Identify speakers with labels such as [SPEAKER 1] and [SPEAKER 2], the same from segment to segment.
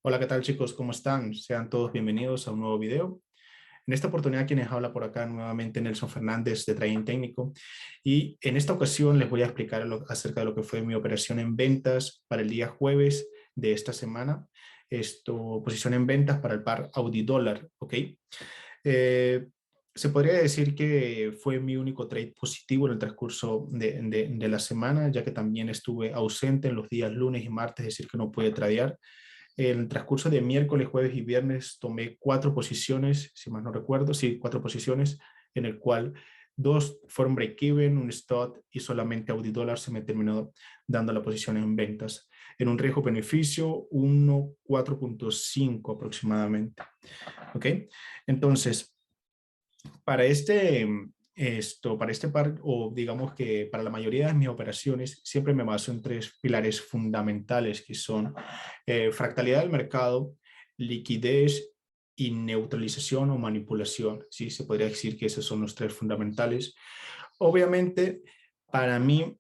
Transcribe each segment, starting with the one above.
[SPEAKER 1] Hola, ¿qué tal chicos? ¿Cómo están? Sean todos bienvenidos a un nuevo video. En esta oportunidad, quienes habla por acá nuevamente Nelson Fernández de Trading Técnico. Y en esta ocasión les voy a explicar acerca de lo que fue mi operación en ventas para el día jueves de esta semana. Posición en ventas para el par Audi dólar, ¿ok? Eh, Se podría decir que fue mi único trade positivo en el transcurso de la semana, ya que también estuve ausente en los días lunes y martes, es decir, que no pude tradear. En el transcurso de miércoles, jueves y viernes tomé 4 posiciones, si más no recuerdo, sí, 4 posiciones, en el cual 2 fueron break-even, un stop y solamente Audi dólar se me terminó dando la posición en ventas. En un riesgo-beneficio, 1,4.5 aproximadamente. ¿Ok? Entonces, para para este par, o digamos que para la mayoría de mis operaciones, siempre me baso en 3 pilares fundamentales que son fractalidad del mercado, liquidez y neutralización o manipulación. Sí, se podría decir que esos son los 3 fundamentales. Obviamente, para mí,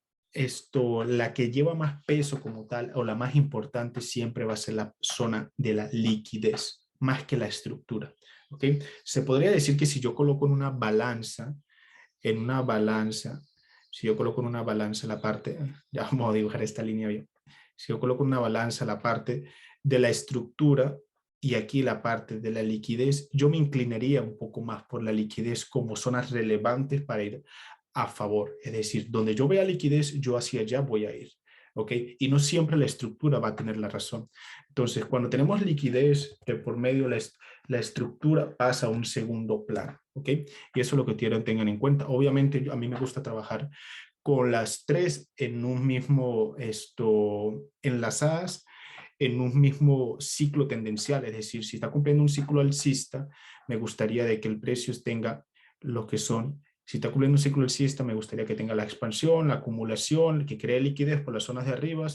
[SPEAKER 1] la que lleva más peso como tal, o la más importante, siempre va a ser la zona de la liquidez, más que la estructura. ¿Ok? Se podría decir que si yo coloco en una balanza, si yo coloco en una balanza la parte, ya vamos a dibujar esta línea bien, si yo coloco en una balanza la parte de la estructura y aquí la parte de la liquidez, yo me inclinaría un poco más por la liquidez como zonas relevantes para ir a favor. Es decir, donde yo vea liquidez, yo hacia allá voy a ir. ¿Ok? Y no siempre la estructura va a tener la razón. Entonces, cuando tenemos liquidez de por medio, la estructura pasa a un segundo plano. ¿Ok? Y eso es lo que quiero que tengan en cuenta. Obviamente, a mí me gusta trabajar con las 3 en un mismo, enlazadas en un mismo ciclo tendencial. Es decir, si está cumpliendo un ciclo alcista, me gustaría de que el precio tenga lo que son. Si está cumpliendo un ciclo alcista, me gustaría que tenga la expansión, la acumulación, que cree liquidez por las zonas de arriba,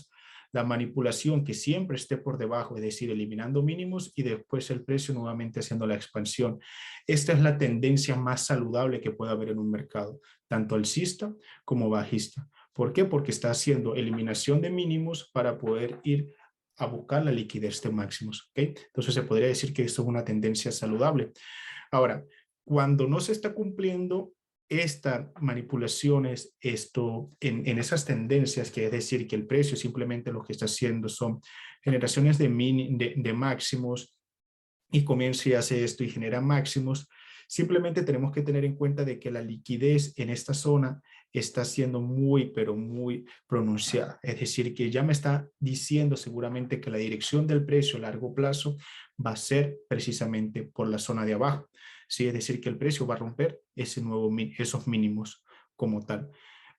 [SPEAKER 1] la manipulación que siempre esté por debajo, es decir, eliminando mínimos y después el precio nuevamente haciendo la expansión. Esta es la tendencia más saludable que puede haber en un mercado, tanto alcista como bajista. ¿Por qué? Porque está haciendo eliminación de mínimos para poder ir a buscar la liquidez de máximos. ¿Okay? Entonces se podría decir que esto es una tendencia saludable. Ahora, cuando no se está cumpliendo esta manipulaciones, en esas tendencias, que es decir, que el precio simplemente lo que está haciendo son generaciones de máximos y comienza y hace esto y genera máximos, simplemente tenemos que tener en cuenta de que la liquidez en esta zona está siendo muy, pero muy pronunciada. Es decir, que ya me está diciendo seguramente que la dirección del precio a largo plazo va a ser precisamente por la zona de abajo. Sí, es decir, que el precio va a romper esos mínimos como tal.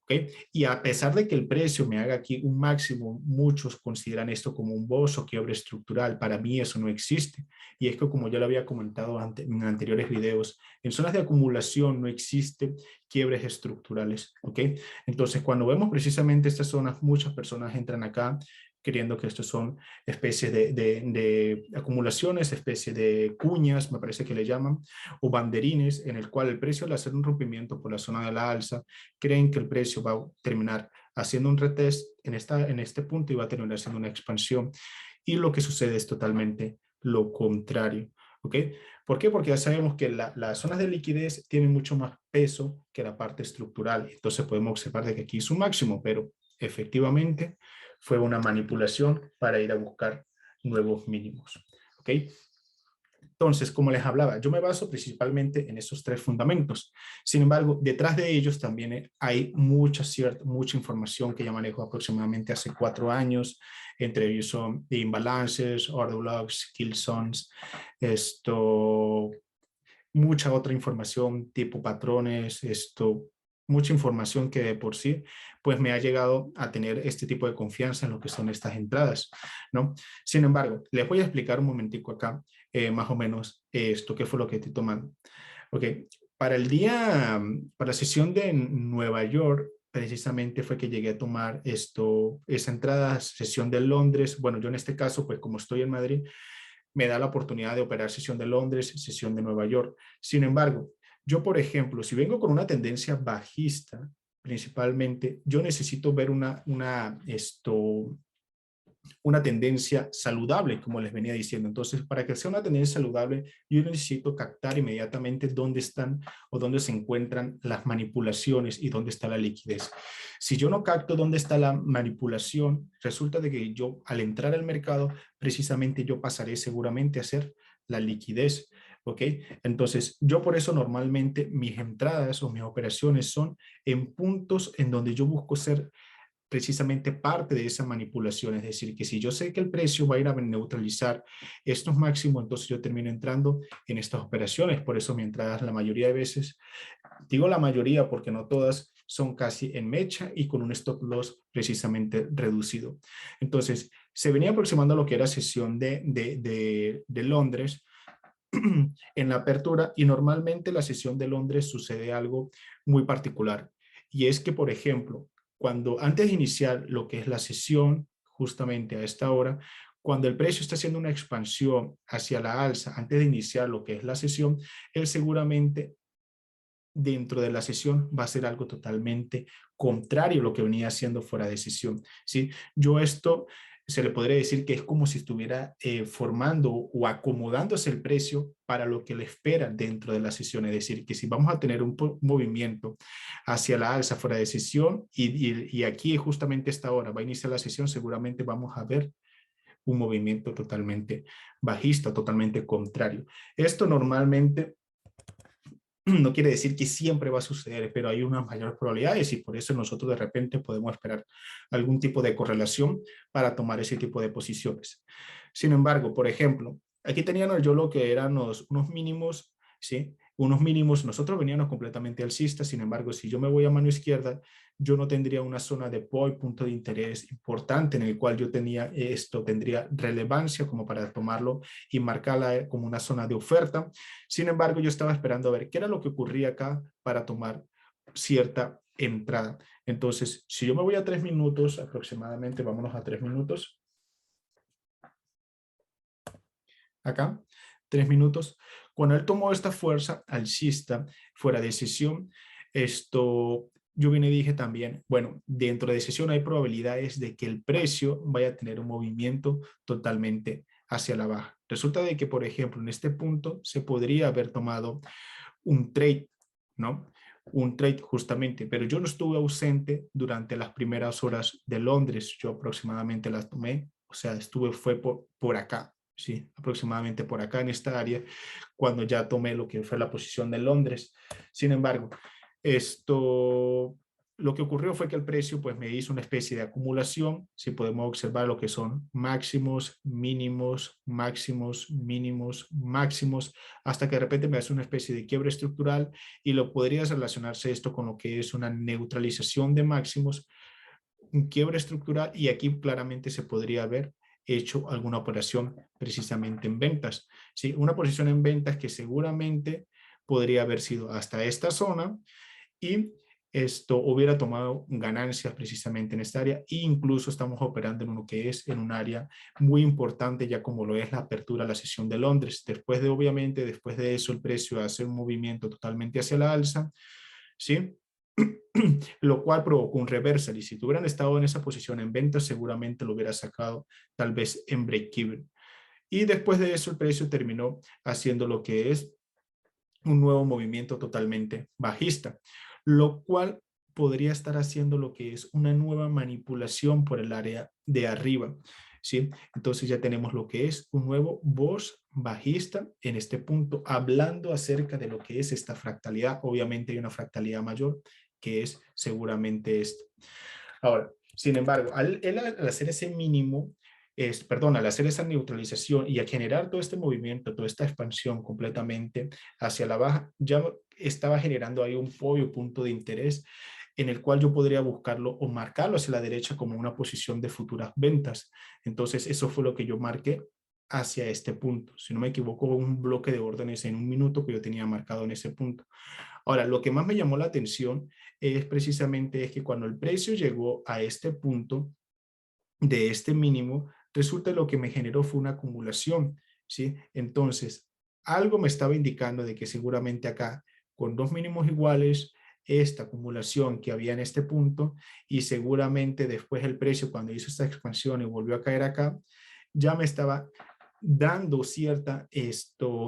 [SPEAKER 1] ¿Okay? Y a pesar de que el precio me haga aquí un máximo, muchos consideran esto como un boss o quiebre estructural. Para mí eso no existe. Y es que, como ya lo había comentado en anteriores videos, en zonas de acumulación no existe quiebres estructurales. ¿Okay? Entonces, cuando vemos precisamente estas zonas, muchas personas entran acá creyendo que estos son especies de acumulaciones, especies de cuñas, me parece que le llaman, o banderines, en el cual el precio al hacer un rompimiento por la zona de la alza, creen que el precio va a terminar haciendo un retest en este punto y va a terminar haciendo una expansión. Y lo que sucede es totalmente lo contrario. ¿Ok? ¿Por qué? Porque ya sabemos que las zonas de liquidez tienen mucho más peso que la parte estructural. Entonces podemos observar de que aquí es un máximo, pero efectivamente fue una manipulación para ir a buscar nuevos mínimos. ¿Ok? Entonces, como les hablaba, yo me baso principalmente en esos 3 fundamentos. Sin embargo, detrás de ellos también hay mucha información que ya manejo aproximadamente hace 4 años. Entre ellos son de imbalances, order blocks, kill zones, mucha otra información tipo patrones, mucha información que de por sí pues me ha llegado a tener este tipo de confianza en lo que son estas entradas, ¿no? Sin embargo, les voy a explicar un momentico acá más o menos qué fue lo que estoy tomando. Ok, para la sesión de Nueva York, precisamente fue que llegué a tomar esa entrada, sesión de Londres. Bueno, yo en este caso, pues como estoy en Madrid, me da la oportunidad de operar sesión de Londres, sesión de Nueva York. Sin embargo, yo, por ejemplo, si vengo con una tendencia bajista, principalmente, yo necesito ver una tendencia saludable, como les venía diciendo. Entonces, para que sea una tendencia saludable, yo necesito captar inmediatamente dónde están o dónde se encuentran las manipulaciones y dónde está la liquidez. Si yo no capto dónde está la manipulación, resulta de que yo al entrar al mercado, precisamente yo pasaré seguramente a hacer la liquidez. ¿Ok? Entonces, yo por eso normalmente mis entradas o mis operaciones son en puntos en donde yo busco ser precisamente parte de esa manipulación. Es decir, que si yo sé que el precio va a ir a neutralizar estos máximos, entonces yo termino entrando en estas operaciones. Por eso mi entrada la mayoría de veces, digo la mayoría porque no todas, son casi en mecha y con un stop loss precisamente reducido. Entonces, se venía aproximando a lo que era sesión de Londres en la apertura, y normalmente la sesión de Londres sucede algo muy particular, y es que, por ejemplo, cuando antes de iniciar lo que es la sesión, justamente a esta hora, cuando el precio está haciendo una expansión hacia la alza, antes de iniciar lo que es la sesión, él seguramente dentro de la sesión va a ser algo totalmente contrario a lo que venía haciendo fuera de sesión. ¿Sí? Yo esto se le podría decir que es como si estuviera formando o acomodándose el precio para lo que le espera dentro de la sesión. Es decir, que si vamos a tener un movimiento hacia la alza fuera de sesión y aquí justamente esta hora va a iniciar la sesión, seguramente vamos a ver un movimiento totalmente bajista, totalmente contrario. Esto normalmente no quiere decir que siempre va a suceder, pero hay unas mayores probabilidades y por eso nosotros de repente podemos esperar algún tipo de correlación para tomar ese tipo de posiciones. Sin embargo, por ejemplo, aquí teníamos yo lo que eran unos mínimos, ¿sí? Unos mínimos, nosotros veníamos completamente alcistas. Sin embargo, si yo me voy a mano izquierda, yo no tendría una zona de punto de interés importante en el cual yo tenía esto, tendría relevancia como para tomarlo y marcarla como una zona de oferta. Sin embargo, yo estaba esperando a ver qué era lo que ocurría acá para tomar cierta entrada. Entonces, si yo me voy a 3 minutos aproximadamente, vámonos a 3 minutos. Acá, 3 minutos. Cuando él tomó esta fuerza alcista fuera de sesión, yo vine y dije también, bueno, dentro de sesión hay probabilidades de que el precio vaya a tener un movimiento totalmente hacia la baja. Resulta de que, por ejemplo, en este punto se podría haber tomado un trade, ¿no? Un trade justamente, pero yo no estuve ausente durante las primeras horas de Londres. Yo aproximadamente las tomé, o sea, fue por acá, ¿sí? Aproximadamente por acá en esta área, cuando ya tomé lo que fue la posición de Londres. Sin embargo, lo que ocurrió fue que el precio pues me hizo una especie de acumulación. Si podemos observar lo que son máximos, mínimos, máximos, mínimos, máximos, hasta que de repente me hace una especie de quiebre estructural, y lo podrías relacionarse esto con lo que es una neutralización de máximos, un quiebre estructural, y aquí claramente se podría haber hecho alguna operación precisamente en ventas. ¿Sí? Una posición en ventas que seguramente podría haber sido hasta esta zona, y esto hubiera tomado ganancias precisamente en esta área, e incluso estamos operando en lo que es en un área muy importante ya como lo es la apertura a la sesión de Londres. Obviamente, después de eso el precio hace un movimiento totalmente hacia la alza, ¿sí? Lo cual provocó un reversal, y si tuvieran estado en esa posición en venta, seguramente lo hubiera sacado tal vez en break-even. Y después de eso el precio terminó haciendo lo que es un nuevo movimiento totalmente bajista, lo cual podría estar haciendo lo que es una nueva manipulación por el área de arriba. ¿Sí? Entonces ya tenemos lo que es un nuevo voz bajista en este punto, hablando acerca de lo que es esta fractalidad. Obviamente hay una fractalidad mayor, que es seguramente esto. Ahora, sin embargo, al hacer ese mínimo, al hacer esa neutralización y a generar todo este movimiento, toda esta expansión completamente hacia la baja, ya estaba generando ahí un punto de interés en el cual yo podría buscarlo o marcarlo hacia la derecha como una posición de futuras ventas. Entonces, eso fue lo que yo marqué hacia este punto. Si no me equivoco, un bloque de órdenes en 1 minuto que yo tenía marcado en ese punto. Ahora, lo que más me llamó la atención es precisamente que cuando el precio llegó a este punto de este mínimo, resulta lo que me generó fue una acumulación, ¿sí? Entonces, algo me estaba indicando de que seguramente acá, con 2 mínimos iguales, esta acumulación que había en este punto y seguramente después el precio cuando hizo esta expansión y volvió a caer acá, ya me estaba dando cierta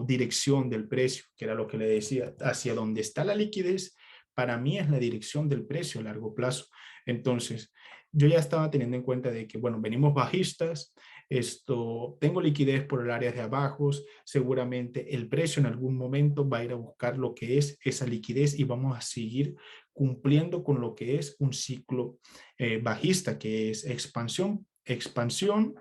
[SPEAKER 1] dirección del precio, que era lo que le decía, hacia donde está la liquidez, para mí es la dirección del precio a largo plazo. Entonces, yo ya estaba teniendo en cuenta de que, bueno, venimos bajistas, tengo liquidez por el área de abajo, seguramente el precio en algún momento va a ir a buscar lo que es esa liquidez y vamos a seguir cumpliendo con lo que es un ciclo bajista, que es expansión, expansión,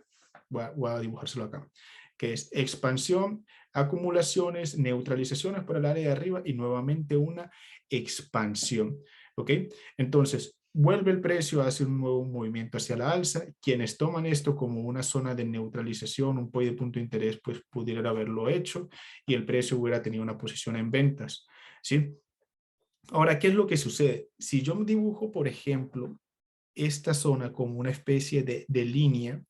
[SPEAKER 1] voy a dibujárselo acá, que es expansión, acumulaciones, neutralizaciones por el área de arriba y nuevamente una expansión. ¿Ok? Entonces, vuelve el precio, hace un nuevo movimiento hacia la alza. Quienes toman esto como una zona de neutralización, un de punto de interés, pues pudieran haberlo hecho y el precio hubiera tenido una posición en ventas. ¿Sí? Ahora, ¿qué es lo que sucede? Si yo dibujo, por ejemplo, esta zona como una especie de línea,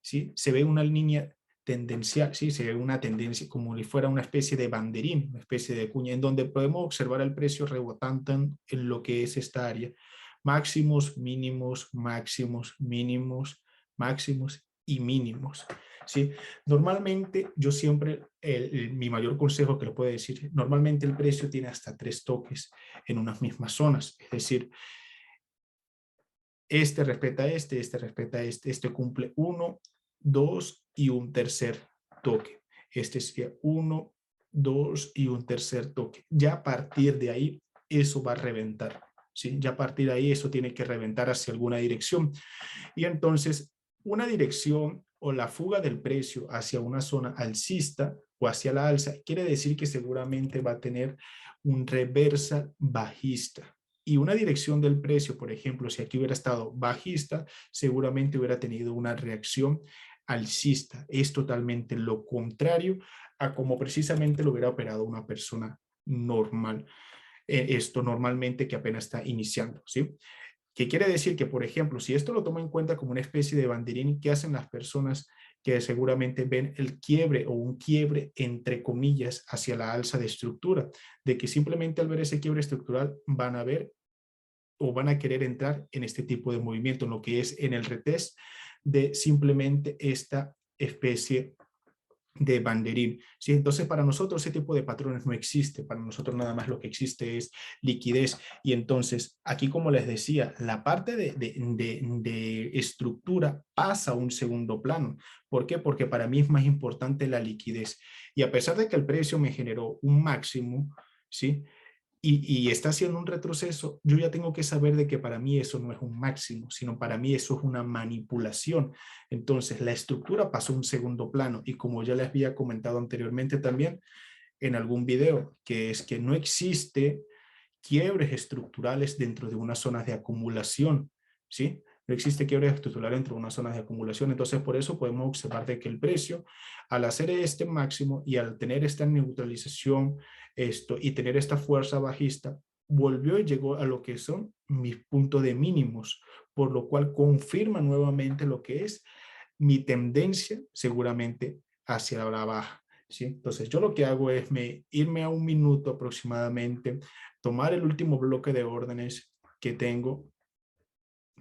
[SPEAKER 1] ¿sí? Se ve una línea tendencial, ¿sí? Se ve una tendencia como si fuera una especie de banderín, una especie de cuña, en donde podemos observar el precio rebotando en lo que es esta área. Máximos, mínimos, máximos, mínimos, máximos y mínimos. ¿Sí? Normalmente, yo siempre, mi mayor consejo que le puedo decir, normalmente el precio tiene hasta 3 toques en unas mismas zonas. Es decir, este respeta a este respeta a este cumple 1, 2 y un tercer toque. Este sería 1, 2 y un tercer toque. Ya a partir de ahí, eso va a reventar. ¿Sí? Ya a partir de ahí, eso tiene que reventar hacia alguna dirección. Y entonces, una dirección o la fuga del precio hacia una zona alcista o hacia la alza, quiere decir que seguramente va a tener un reversal bajista. Y una dirección del precio, por ejemplo, si aquí hubiera estado bajista, seguramente hubiera tenido una reacción alcista. Es totalmente lo contrario a como precisamente lo hubiera operado una persona normal. Esto normalmente que apenas está iniciando, ¿sí? ¿Qué quiere decir? Que, por ejemplo, si esto lo toma en cuenta como una especie de banderín, ¿qué hacen las personas que seguramente ven el quiebre o un quiebre, entre comillas, hacia la alza de estructura? De que simplemente al ver ese quiebre estructural van a ver o van a querer entrar en este tipo de movimiento, en lo que es en el retest de simplemente esta especie de banderín. ¿Sí? Entonces, para nosotros ese tipo de patrones no existe. Para nosotros nada más lo que existe es liquidez. Y entonces, aquí como les decía, la parte de estructura pasa a un segundo plano. ¿Por qué? Porque para mí es más importante la liquidez. Y a pesar de que el precio me generó un máximo, ¿sí? Y está haciendo un retroceso, yo ya tengo que saber de que para mí eso no es un máximo, sino para mí eso es una manipulación. Entonces, la estructura pasó a un segundo plano y como ya les había comentado anteriormente también en algún video, que es que no existe quiebres estructurales dentro de unas zonas de acumulación, ¿sí? No existe quiebres estructurales dentro de unas zonas de acumulación. Entonces, por eso podemos observar de que el precio, al hacer este máximo y al tener esta neutralización y tener esta fuerza bajista, volvió y llegó a lo que son mis puntos de mínimos, por lo cual confirma nuevamente lo que es mi tendencia seguramente hacia la baja. ¿Sí? Entonces yo lo que hago es irme a un minuto aproximadamente, tomar el último bloque de órdenes que tengo,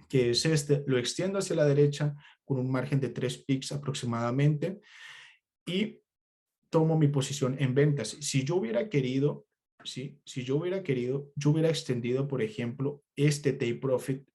[SPEAKER 1] que es este, lo extiendo hacia la derecha con un margen de 3 pips aproximadamente y tomo mi posición en ventas. Si yo hubiera querido, ¿sí? Si yo hubiera querido, yo hubiera extendido, por ejemplo, este take profit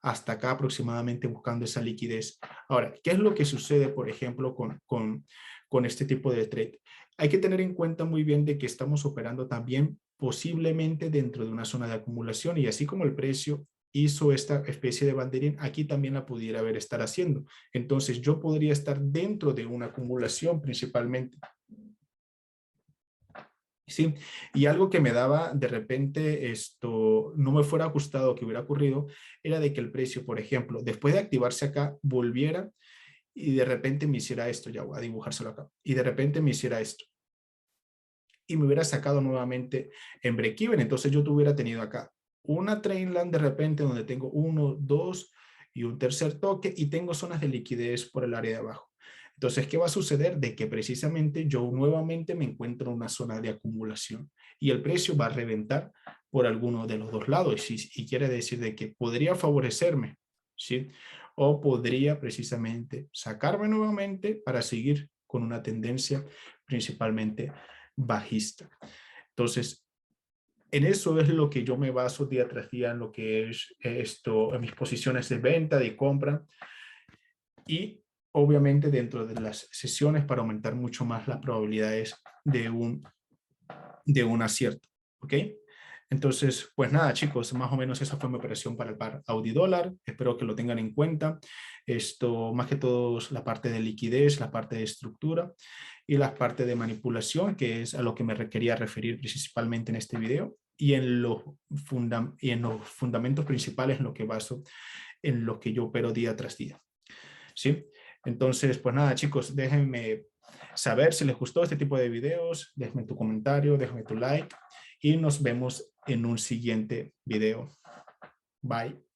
[SPEAKER 1] hasta acá aproximadamente buscando esa liquidez. Ahora, ¿qué es lo que sucede, por ejemplo, con este tipo de trade? Hay que tener en cuenta muy bien de que estamos operando también posiblemente dentro de una zona de acumulación y así como el precio hizo esta especie de banderín, aquí también la pudiera haber estar haciendo. Entonces yo podría estar dentro de una acumulación principalmente. Sí, y algo que me daba de repente no me fuera ajustado que hubiera ocurrido era de que el precio, por ejemplo, después de activarse acá, volviera y de repente me hiciera esto, ya voy a dibujárselo acá, y de repente me hiciera esto y me hubiera sacado nuevamente en break-even. Entonces yo tuviera tenido acá una trainline de repente donde tengo 1, 2 y un tercer toque y tengo zonas de liquidez por el área de abajo. Entonces, ¿qué va a suceder? De que precisamente yo nuevamente me encuentro en una zona de acumulación y el precio va a reventar por alguno de los dos lados y quiere decir de que podría favorecerme, ¿sí? O podría precisamente sacarme nuevamente para seguir con una tendencia principalmente bajista. Entonces, en eso es lo que yo me baso día tras día en lo que es esto, en mis posiciones de venta, de compra y obviamente dentro de las sesiones para aumentar mucho más las probabilidades de un acierto, ¿ok? Entonces, pues nada, chicos, más o menos esa fue mi operación para el par Audi dólar. Espero que lo tengan en cuenta. Esto, más que todo, la parte de liquidez, la parte de estructura y la parte de manipulación, que es a lo que me quería referir principalmente en este video. Y en los fundamentos principales en lo que baso, en lo que yo opero día tras día. ¿Sí? Entonces, pues nada, chicos, déjenme saber si les gustó este tipo de videos, déjenme tu comentario, déjenme tu like y nos vemos en un siguiente video. Bye.